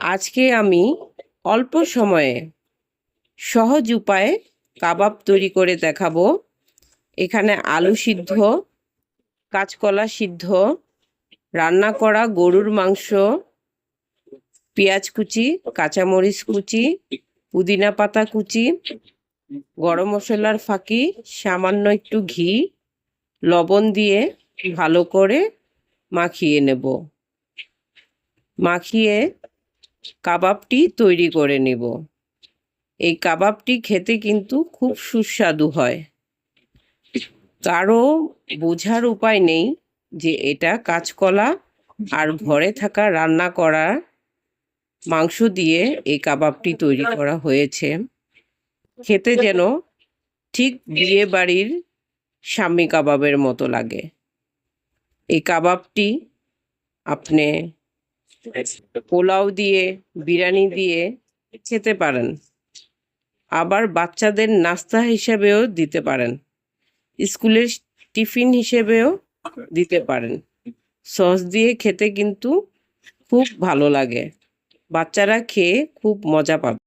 আজকে আমি অল্প সময়ে সহজ উপায়ে কাবাব তৈরি করে দেখাবো। এখানে আলু সিদ্ধ, কাঁচকলা সিদ্ধ, রান্না করা গরুর মাংস, পেঁয়াজ কুচি, কাঁচামরিচ কুচি, পুদিনা পাতা কুচি, গরম মশলার ফাঁকি, সামান্য একটু ঘি, লবণ দিয়ে ভালো করে মাখিয়ে নেব। মাখিয়ে কাবাবটি তৈরি করে নেব। এই কাবাবটি খেতে কিন্তু খুব সুস্বাদু হয়। কারো বোঝার উপায় নেই যে এটা কাঁচকলা আর ঘরে থাকা রান্না করা মাংস দিয়ে এই কাবাবটি তৈরি করা হয়েছে। খেতে যেন ঠিক বিয়ে বাড়ির শাম্মী কাবাবের মতো লাগে। এই কাবাবটি আপনি পোলাও দিয়ে, বিরিয়ানি দিয়ে খেতে পারেন। আবার বাচ্চাদের নাস্তা হিসেবেও দিতে পারেন, স্কুলের টিফিন হিসেবেও দিতে পারেন। সস দিয়ে খেতে কিন্তু খুব ভালো লাগে। বাচ্চারা খেয়ে খুব মজা পাবে।